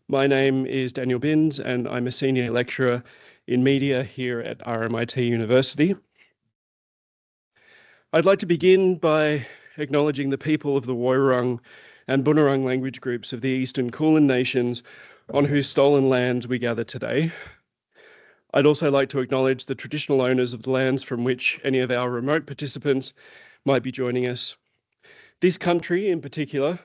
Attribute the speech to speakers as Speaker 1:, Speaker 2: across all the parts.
Speaker 1: My name is Daniel Binns, and I'm a senior lecturer in media here at RMIT University. I'd like to begin by acknowledging the people of the Woiwurrung and Bunurong language groups of the Eastern Kulin Nations on whose stolen lands we gather today. I'd also like to acknowledge the traditional owners of the lands from which any of our remote participants might be joining us. This country in particular,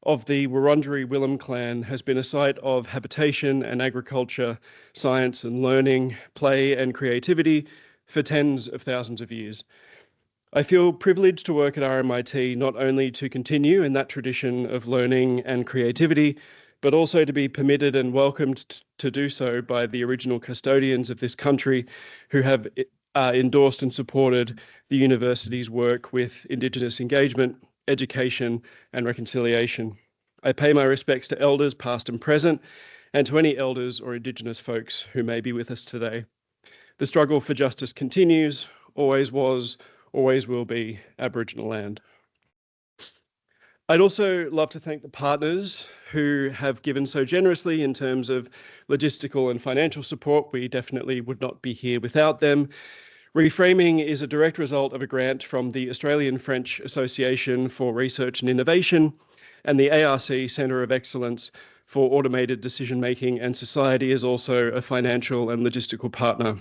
Speaker 1: of the Wurundjeri Willem clan, has been a site of habitation and agriculture, science and learning, play and creativity for tens of thousands of years. I feel privileged to work at RMIT not only to continue in that tradition of learning and creativity, but also to be permitted and welcomed to do so by the original custodians of this country who have endorsed and supported the university's work with Indigenous engagement, education and reconciliation. I pay my respects to elders past and present, and to any elders or Indigenous folks who may be with us today. The struggle for justice continues, always was, always will be Aboriginal land. I'd also love to thank the partners who have given so generously in terms of logistical and financial support. We definitely would not be here without them. Reframing is a direct result of a grant from the Australian-French Association for Research and Innovation and the ARC Centre of Excellence for Automated Decision-Making, and Society is also a financial and logistical partner.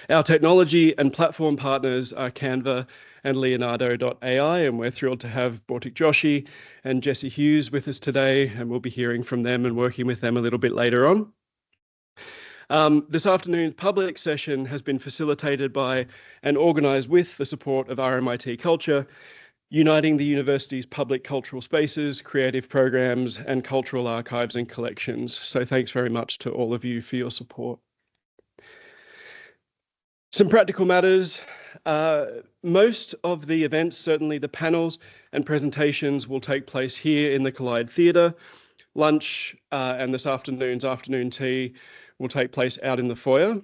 Speaker 1: Our technology and platform partners are Canva and Leonardo.AI, and we're thrilled to have Bautik Joshi and Jesse Hughes with us today, and we'll be hearing from them and working with them a little bit later on. This afternoon's public session has been facilitated by and organised with the support of RMIT Culture, uniting the university's public cultural spaces, creative programs, and cultural archives and collections. So thanks very much to all of you for your support. Some practical matters. Most of the events, certainly the panels and presentations, will take place here in the Collide Theatre. Lunch and this afternoon's afternoon tea will take place out in the foyer.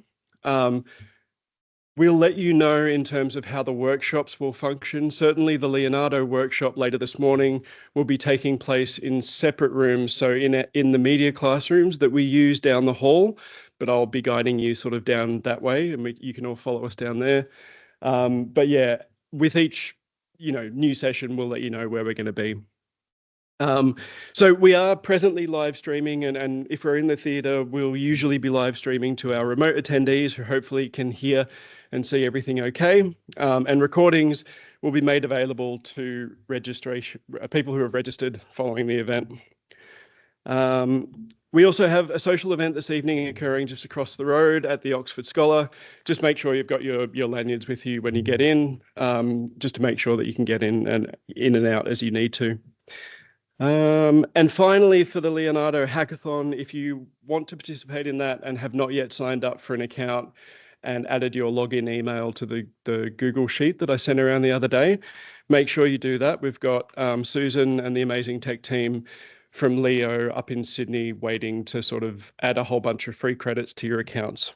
Speaker 1: We'll let you know in terms of how the workshops will function. Certainly the Leonardo workshop later this morning will be taking place in separate rooms, so in the media classrooms that we use down the hall, but I'll be guiding you sort of down that way, and you can all follow us down there. But yeah, with each new session, we'll let you know where we're going to be. So we are presently live streaming, and if we're in the theatre, we'll usually be live streaming to our remote attendees who hopefully can hear and see everything okay. And recordings will be made available to people who have registered following the event. We also have a social event this evening occurring just across the road at the Oxford Scholar. Just make sure you've got your lanyards with you when you get in, just to make sure that you can get in and out as you need to. And finally, for the Leonardo Hackathon, if you want to participate in that and have not yet signed up for an account and added your login email to the Google Sheet that I sent around the other day, make sure you do that. We've got Susan and the amazing tech team from Leo up in Sydney waiting to sort of add a whole bunch of free credits to your accounts.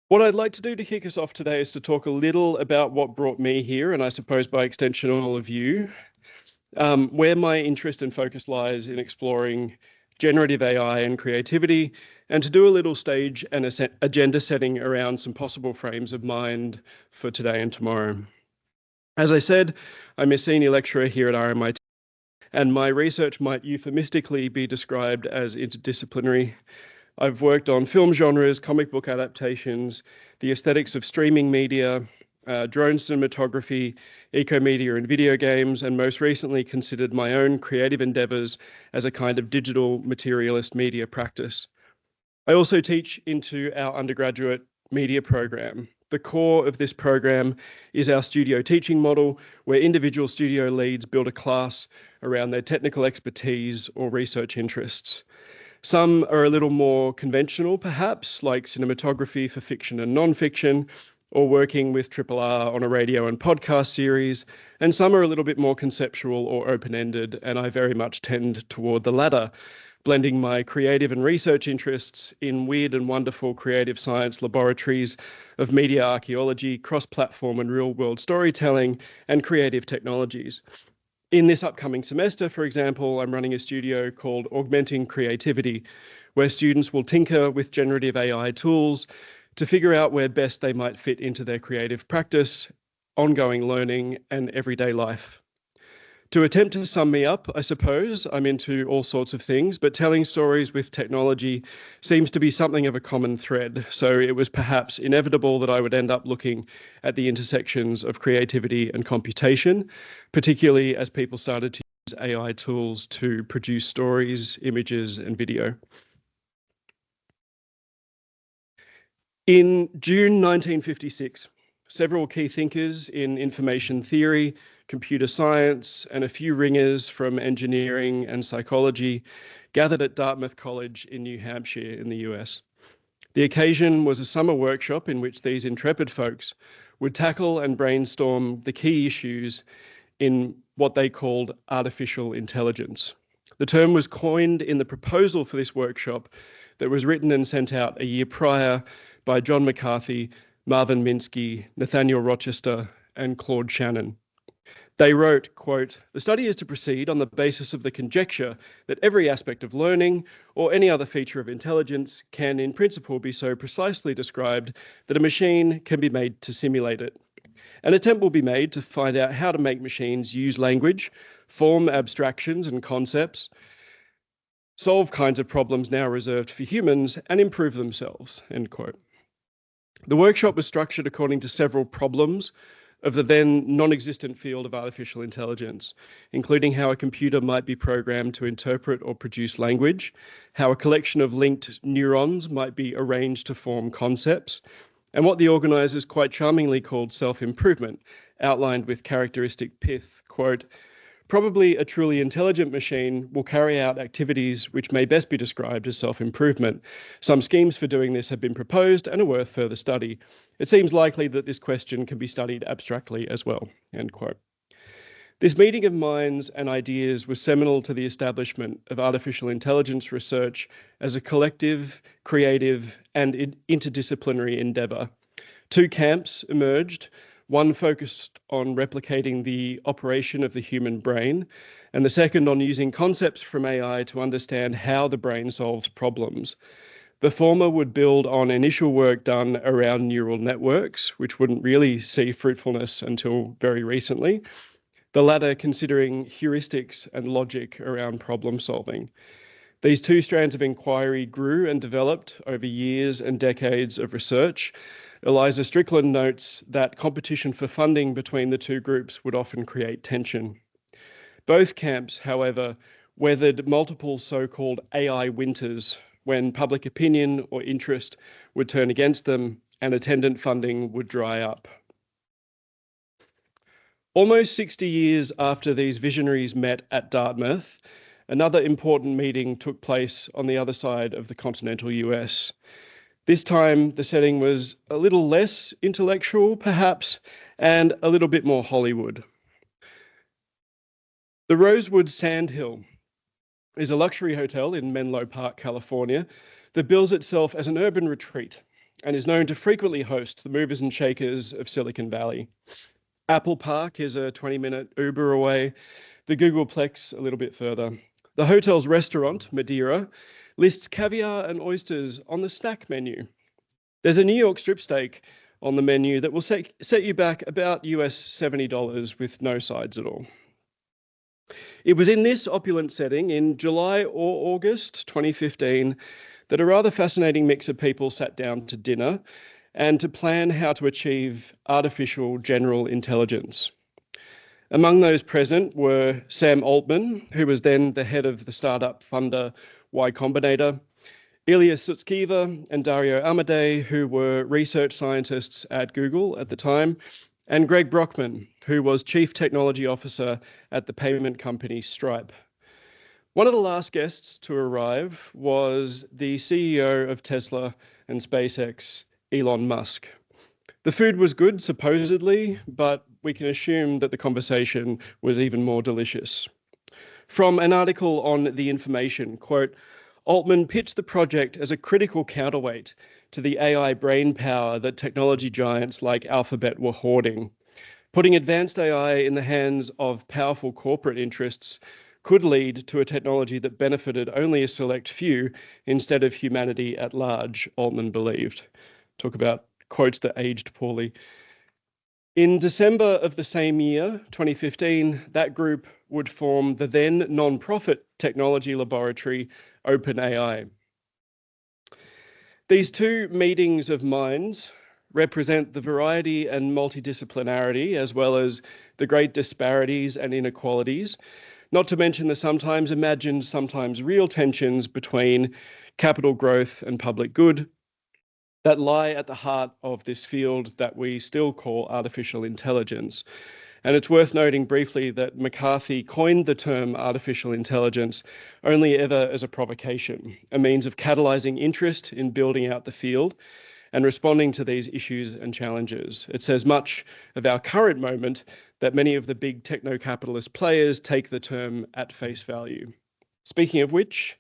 Speaker 1: What I'd like to do to kick us off today is to talk a little about what brought me here, and I suppose by extension all of you, where my interest and focus lies in exploring generative AI and creativity, and to do a little stage and agenda setting around some possible frames of mind for today and tomorrow. As I said, I'm a senior lecturer here at RMIT, and my research might euphemistically be described as interdisciplinary. I've worked on film genres, comic book adaptations, the aesthetics of streaming media, drone cinematography, eco-media and video games, and most recently considered my own creative endeavours as a kind of digital materialist media practice. I also teach into our undergraduate media program. The core of this program is our studio teaching model, where individual studio leads build a class around their technical expertise or research interests. Some are a little more conventional, perhaps, like cinematography for fiction and non-fiction, or working with RRR on a radio and podcast series, and some are a little bit more conceptual or open-ended, and I very much tend toward the latter. blending my creative and research interests in weird and wonderful creative science laboratories of media archaeology, cross-platform and real-world storytelling, and creative technologies. In this upcoming semester, for example, I'm running a studio called Augmenting Creativity, where students will tinker with generative AI tools to figure out where best they might fit into their creative practice, ongoing learning, and everyday life. To attempt to sum me up, I suppose, I'm into all sorts of things, but telling stories with technology seems to be something of a common thread. So it was perhaps inevitable that I would end up looking at the intersections of creativity and computation, particularly as people started to use AI tools to produce stories, images, and video. In June 1956, several key thinkers in information theory, computer science, and a few ringers from engineering and psychology gathered at Dartmouth College in New Hampshire in the US. The occasion was a summer workshop in which these intrepid folks would tackle and brainstorm the key issues in what they called artificial intelligence. The term was coined in the proposal for this workshop that was written and sent out a year prior by John McCarthy, Marvin Minsky, Nathaniel Rochester, and Claude Shannon. They wrote, quote, "The study is to proceed on the basis of the conjecture that every aspect of learning or any other feature of intelligence can in principle be so precisely described that a machine can be made to simulate it. An attempt will be made to find out how to make machines use language, form abstractions and concepts, solve kinds of problems now reserved for humans, and improve themselves," end quote. The workshop was structured according to several problems of the then non-existent field of artificial intelligence, including how a computer might be programmed to interpret or produce language, how a collection of linked neurons might be arranged to form concepts, and what the organisers quite charmingly called self-improvement, outlined with characteristic pith, quote, "Probably a truly intelligent machine will carry out activities which may best be described as self-improvement. Some schemes for doing this have been proposed and are worth further study. It seems likely that this question can be studied abstractly as well," end quote. This meeting of minds and ideas was seminal to the establishment of artificial intelligence research as a collective, creative, and interdisciplinary endeavour. Two camps emerged. One focused on replicating the operation of the human brain, and the second on using concepts from AI to understand how the brain solves problems. The former would build on initial work done around neural networks, which wouldn't really see fruitfulness until very recently. The latter considering heuristics and logic around problem solving. These two strands of inquiry grew and developed over years and decades of research. Eliza Strickland notes that competition for funding between the two groups would often create tension. Both camps, however, weathered multiple so-called AI winters when public opinion or interest would turn against them and attendant funding would dry up. Almost 60 years after these visionaries met at Dartmouth, another important meeting took place on the other side of the continental US. This time, the setting was a little less intellectual, perhaps, and a little bit more Hollywood. The Rosewood Sandhill is a luxury hotel in Menlo Park, California, that bills itself as an urban retreat and is known to frequently host the movers and shakers of Silicon Valley. Apple Park is a 20-minute Uber away, the Googleplex a little bit further. The hotel's restaurant, Madeira, lists caviar and oysters on the snack menu. There's a New York strip steak on the menu that will set you back about US $70 with no sides at all. It was in this opulent setting in July or August 2015 that a rather fascinating mix of people sat down to dinner and to plan how to achieve artificial general intelligence. Among those present were Sam Altman, who was then the head of the startup funder Y Combinator, Ilya Sutskever and Dario Amodei, who were research scientists at Google at the time, and Greg Brockman, who was Chief Technology Officer at the payment company Stripe. One of the last guests to arrive was the CEO of Tesla and SpaceX, Elon Musk. The food was good, supposedly, but we can assume that the conversation was even more delicious. From an article on The Information, quote, Altman pitched the project as a critical counterweight to the AI brain power that technology giants like Alphabet were hoarding. Putting advanced AI in the hands of powerful corporate interests could lead to a technology that benefited only a select few instead of humanity at large, Altman believed. Talk about quotes that aged poorly. In December of the same year, 2015, that group would form the then non-profit technology laboratory, OpenAI. These two meetings of minds represent the variety and multidisciplinarity, as well as the great disparities and inequalities, not to mention the sometimes imagined, sometimes real tensions between capital growth and public good that lie at the heart of this field that we still call artificial intelligence. And it's worth noting briefly that McCarthy coined the term artificial intelligence only ever as a provocation, a means of catalyzing interest in building out the field and responding to these issues and challenges. It says much of our current moment that many of the big techno-capitalist players take the term at face value. Speaking of which,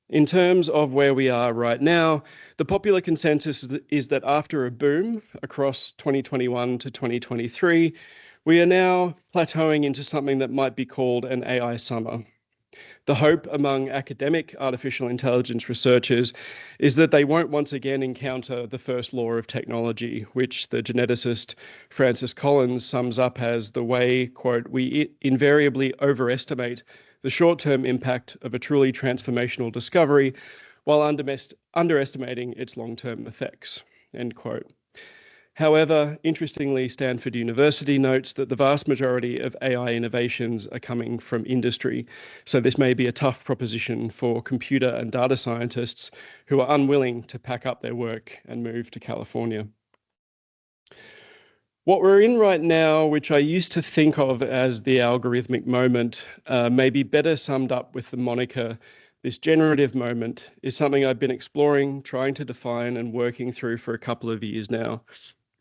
Speaker 1: in terms of where we are right now, the popular consensus is that after a boom across 2021 to 2023, we are now plateauing into something that might be called an AI summer. The hope among academic artificial intelligence researchers is that they won't once again encounter the first law of technology, which the geneticist Francis Collins sums up as the way, quote, we invariably overestimate the short-term impact of a truly transformational discovery while underestimating its long-term effects, end quote. However, interestingly, Stanford University notes that the vast majority of AI innovations are coming from industry, so this may be a tough proposition for computer and data scientists who are unwilling to pack up their work and move to California. What we're in right now, which I used to think of as the algorithmic moment, may be better summed up with the moniker, this generative moment, is something I've been exploring, trying to define and working through for a couple of years now.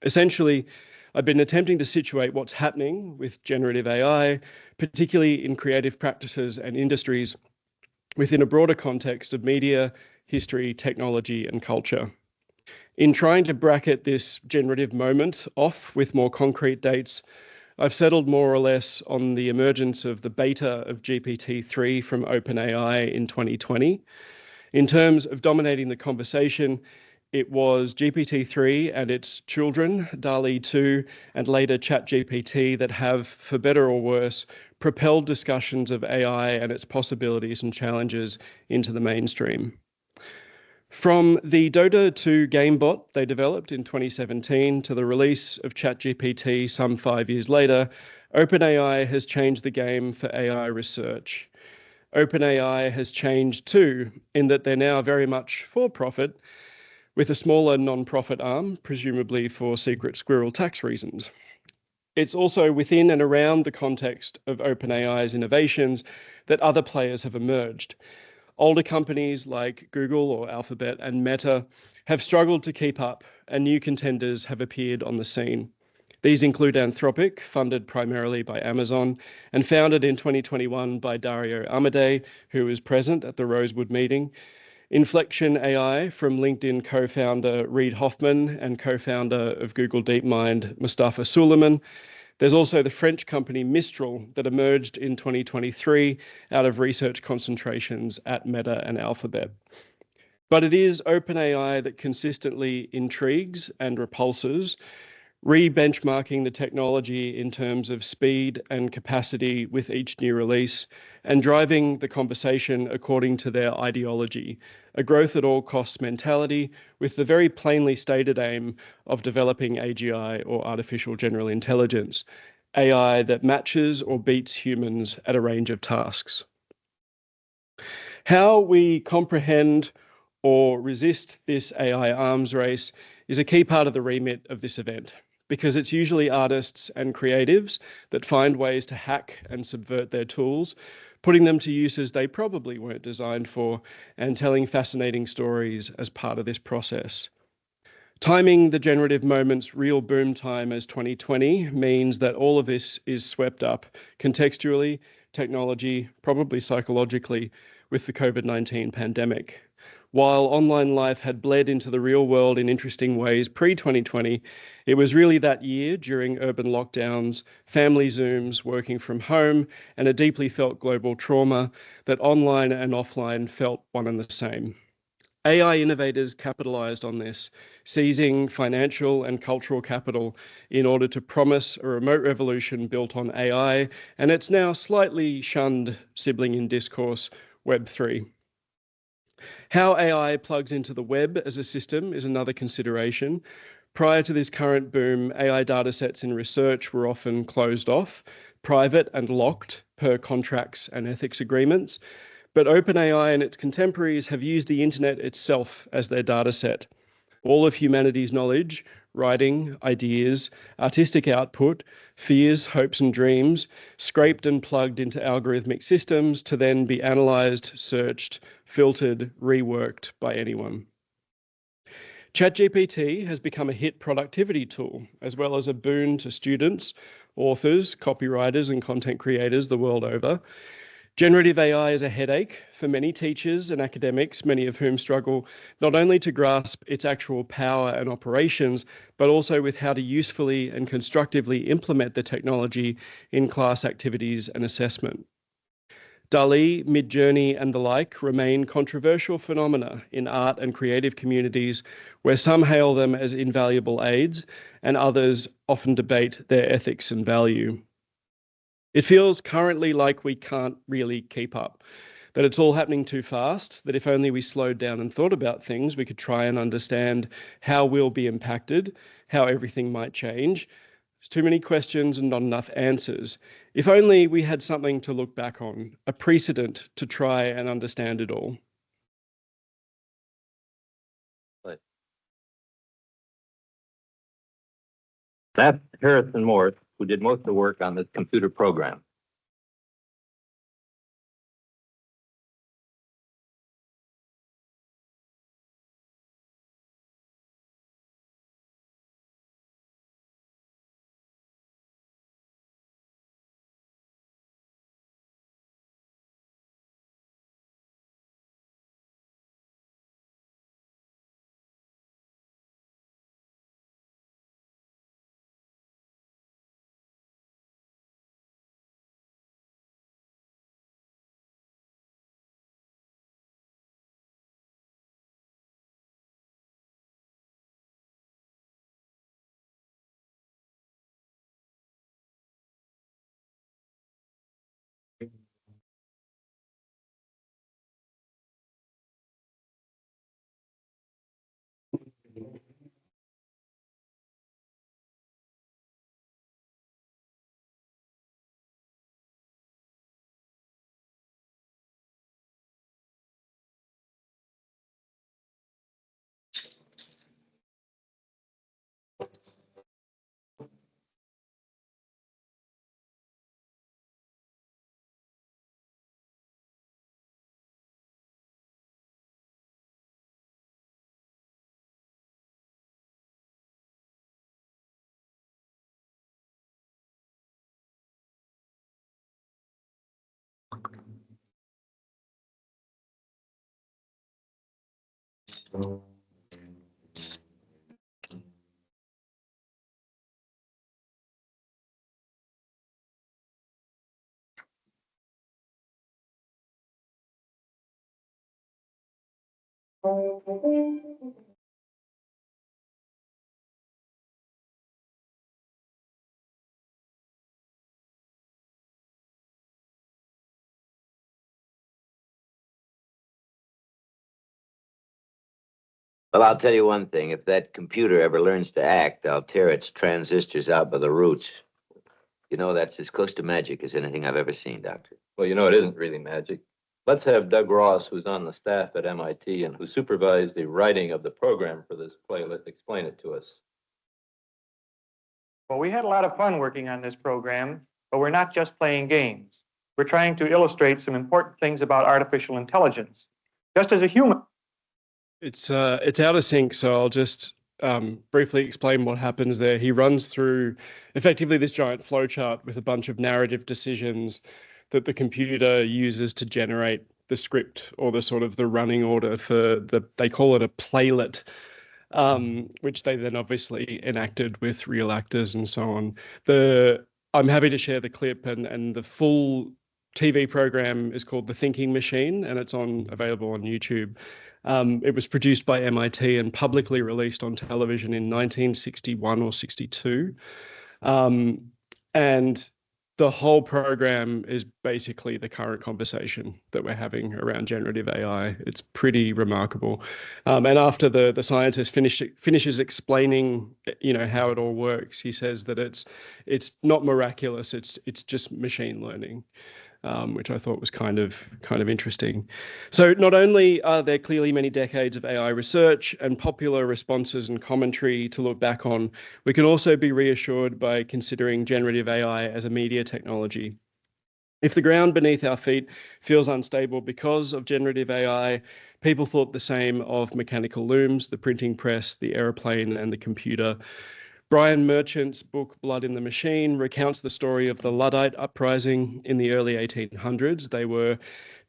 Speaker 1: Essentially, I've been attempting to situate what's happening with generative AI, particularly in creative practices and industries, within a broader context of media, history, technology, and culture. In trying to bracket this generative moment off with more concrete dates, I've settled more or less on the emergence of the beta of GPT-3 from OpenAI in 2020. In terms of dominating the conversation, it was GPT-3 and its children, DALL-E 2, and later ChatGPT that have, for better or worse, propelled discussions of AI and its possibilities and challenges into the mainstream. From the Dota 2 gamebot they developed in 2017 to the release of ChatGPT some 5 years later, OpenAI has changed the game for AI research. OpenAI has changed too, in that they're now very much for profit, with a smaller non-profit arm, presumably for secret squirrel tax reasons. It's also within and around the context of OpenAI's innovations that other players have emerged. Older companies like Google or Alphabet and Meta have struggled to keep up, and new contenders have appeared on the scene. These include Anthropic, funded primarily by Amazon, and founded in 2021 by Dario Amodei, who was present at the Rosewood meeting. Inflection AI from LinkedIn co-founder Reid Hoffman and co-founder of Google DeepMind, Mustafa Suleyman. There's also the French company Mistral that emerged in 2023 out of research concentrations at Meta and Alphabet. But it is OpenAI that consistently intrigues and repulses, re-benchmarking the technology in terms of speed and capacity with each new release, and driving the conversation according to their ideology, a growth at all costs mentality with the very plainly stated aim of developing AGI or artificial general intelligence, AI that matches or beats humans at a range of tasks. How we comprehend or resist this AI arms race is a key part of the remit of this event, because it's usually artists and creatives that find ways to hack and subvert their tools, putting them to uses they probably weren't designed for, and telling fascinating stories as part of this process. Timing the generative moment's real boom time as 2020 means that all of this is swept up contextually, technology, probably psychologically, with the COVID-19 pandemic. While online life had bled into the real world in interesting ways pre-2020, it was really that year during urban lockdowns, family Zooms, working from home, and a deeply felt global trauma that online and offline felt one and the same. AI innovators capitalized on this, seizing financial and cultural capital in order to promise a remote revolution built on AI and its now slightly shunned sibling in discourse, Web3. How AI plugs into the web as a system is another consideration. Prior to this current boom, AI datasets in research were often closed off, private and locked per contracts and ethics agreements. But OpenAI and its contemporaries have used the internet itself as their dataset. All of humanity's knowledge, writing, ideas, artistic output, fears, hopes, and dreams, scraped and plugged into algorithmic systems to then be analysed, searched, filtered, reworked by anyone. ChatGPT has become a hit productivity tool, as well as a boon to students, authors, copywriters, and content creators the world over. Generative AI is a headache for many teachers and academics, many of whom struggle not only to grasp its actual power and operations, but also with how to usefully and constructively implement the technology in class activities and assessment. DALL-E, Midjourney, and the like remain controversial phenomena in art and creative communities where some hail them as invaluable aids and others often debate their ethics and value. It feels currently like we can't really keep up, that it's all happening too fast, that if only we slowed down and thought about things, we could try and understand how we'll be impacted, how everything might change. There's too many questions and not enough answers. If only we had something to look back on, a precedent to try and understand it all.
Speaker 2: That's Harrison Morse, who did most of the work on this computer program. Well, I'll tell you one thing. If that computer ever learns to act, I'll tear its transistors out by the roots. You know, that's as close to magic as anything I've ever seen, Doctor.
Speaker 3: Well, you know, it isn't really magic. Let's have Doug Ross, who's on the staff at MIT and who supervised the writing of the program for this play, explain it to us.
Speaker 4: Well, we had a lot of fun working on this program, but we're not just playing games. We're trying to illustrate some important things about artificial intelligence. Just as a human.
Speaker 1: It's out of sync, so I'll just briefly explain what happens there. He runs through effectively this giant flowchart with a bunch of narrative decisions that the computer uses to generate the script or the sort of the running order for they call it a playlet, which they then obviously enacted with real actors and so on. I'm happy to share the clip, and the full TV program is called The Thinking Machine, and it's available on YouTube. It was produced by MIT and publicly released on television in 1961 or 62. And the whole program is basically the current conversation that we're having around generative AI. It's pretty remarkable. And after the scientist finishes explaining, how it all works, he says that it's not miraculous. It's just machine learning, which I thought was kind of interesting. So not only are there clearly many decades of AI research and popular responses and commentary to look back on, we can also be reassured by considering generative AI as a media technology. If the ground beneath our feet feels unstable because of generative AI, people thought the same of mechanical looms, the printing press, the aeroplane, and the computer. Brian Merchant's book, Blood in the Machine, recounts the story of the Luddite uprising in the early 1800s. They were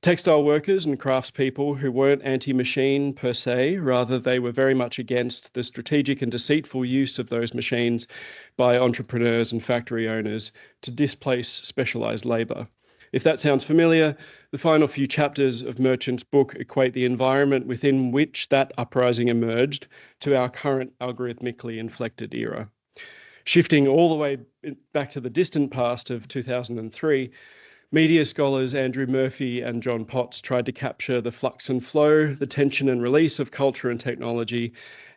Speaker 1: textile workers and craftspeople who weren't anti-machine per se, rather they were very much against the strategic and deceitful use of those machines by entrepreneurs and factory owners to displace specialized labor. If that sounds familiar, the final few chapters of Merchant's book equate the environment within which that uprising emerged to our current algorithmically inflected era. Shifting all the way back to the distant past of 2003, media scholars Andrew Murphy and John Potts tried to capture the flux and flow, the tension and release of culture and technology,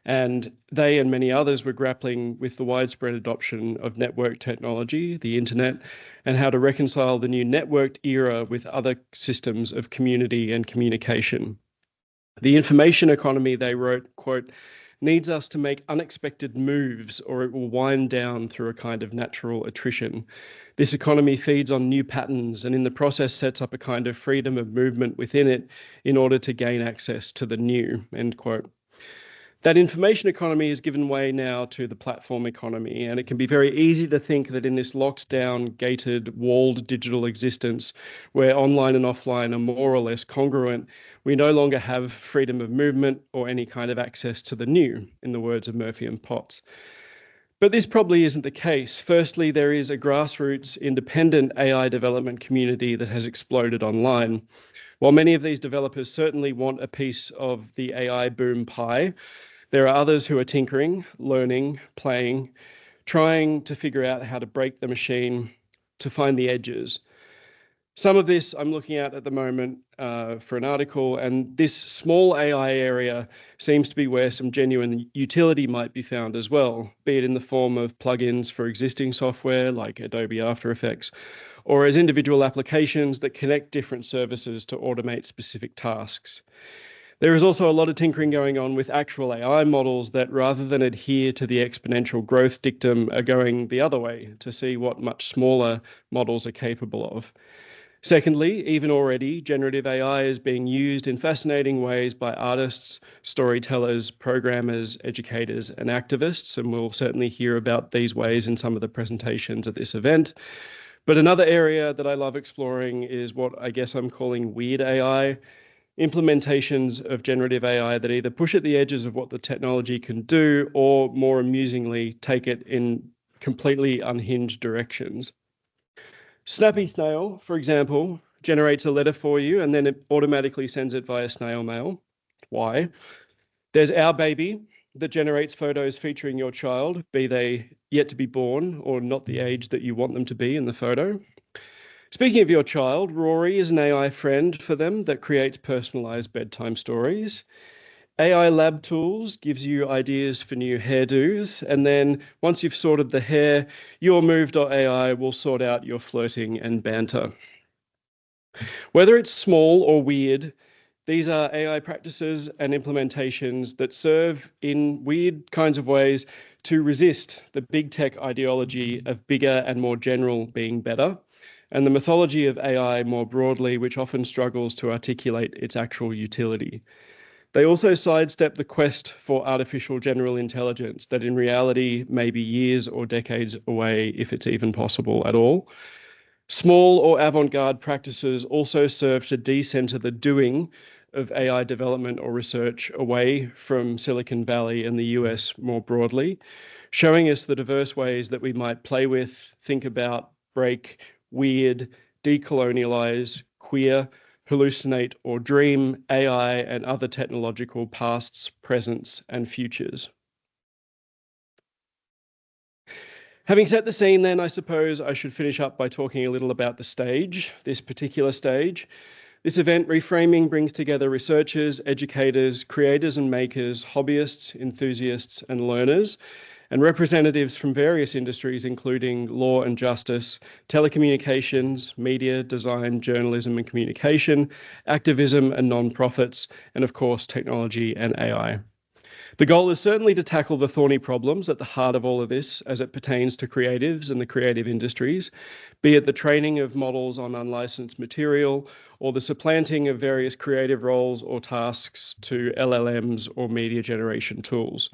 Speaker 1: and they and many others were grappling with the widespread adoption of network technology, the internet, and how to reconcile the new networked era with other systems of community and communication. The information economy, they wrote, quote, needs us to make unexpected moves or it will wind down through a kind of natural attrition. This economy feeds on new patterns and in the process sets up a kind of freedom of movement within it in order to gain access to the new, end quote. That information economy has given way now to the platform economy, and it can be very easy to think that in this locked down, gated, walled digital existence, where online and offline are more or less congruent, we no longer have freedom of movement or any kind of access to the new, in the words of Murphy and Potts. But this probably isn't the case. Firstly, there is a grassroots independent AI development community that has exploded online. While many of these developers certainly want a piece of the AI boom pie, there are others who are tinkering, learning, playing, trying to figure out how to break the machine, to find the edges. Some of this I'm looking at the moment for an article, and this small AI area seems to be where some genuine utility might be found as well, be it in the form of plugins for existing software like Adobe After Effects, or as individual applications that connect different services to automate specific tasks. There is also a lot of tinkering going on with actual AI models that, rather than adhere to the exponential growth dictum, are going the other way to see what much smaller models are capable of. Secondly, even already, generative AI is being used in fascinating ways by artists, storytellers, programmers, educators, and activists, and we'll certainly hear about these ways in some of the presentations at this event. But another area that I love exploring is what I guess I'm calling weird AI, implementations of generative AI that either push at the edges of what the technology can do or, more amusingly, take it in completely unhinged directions. Snappy Snail, for example, generates a letter for you and then it automatically sends it via snail mail. Why? There's Our Baby that generates photos featuring your child, be they yet to be born or not the age that you want them to be in the photo. Speaking of your child, Rory is an AI friend for them that creates personalized bedtime stories. AI Lab Tools gives you ideas for new hairdos, and then once you've sorted the hair, YourMove.ai will sort out your flirting and banter. Whether it's small or weird, these are AI practices and implementations that serve in weird kinds of ways to resist the big tech ideology of bigger and more general being better, and the mythology of AI more broadly, which often struggles to articulate its actual utility. They also sidestep the quest for artificial general intelligence that in reality may be years or decades away, if it's even possible at all. Small or avant-garde practices also serve to decenter the doing of AI development or research away from Silicon Valley and the US more broadly, showing us the diverse ways that we might play with, think about, break, weird, decolonialize, queer, hallucinate, or dream AI and other technological pasts, presents, and futures. Having set the scene then, I suppose I should finish up by talking a little about the stage, this particular stage. This event, Reframing, brings together researchers, educators, creators and makers, hobbyists, enthusiasts and learners, and representatives from various industries, including law and justice, telecommunications, media, design, journalism and communication, activism and non-profits, and of course, technology and AI. The goal is certainly to tackle the thorny problems at the heart of all of this as it pertains to creatives and the creative industries, be it the training of models on unlicensed material or the supplanting of various creative roles or tasks to LLMs or media generation tools.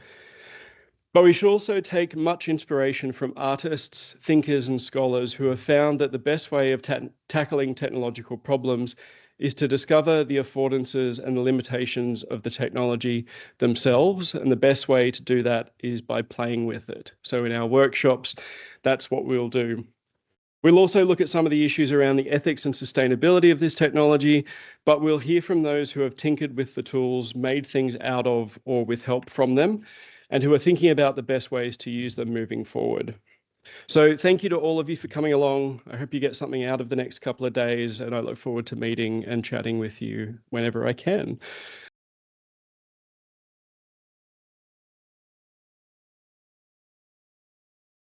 Speaker 1: But we should also take much inspiration from artists, thinkers and scholars who have found that the best way of tackling technological problems is to discover the affordances and the limitations of the technology themselves. And the best way to do that is by playing with it. So in our workshops, that's what we'll do. We'll also look at some of the issues around the ethics and sustainability of this technology, but we'll hear from those who have tinkered with the tools, made things out of or with help from them, and who are thinking about the best ways to use them moving forward. So thank you to all of you for coming along. I hope you get something out of the next couple of days, and I look forward to meeting and chatting with you whenever I can.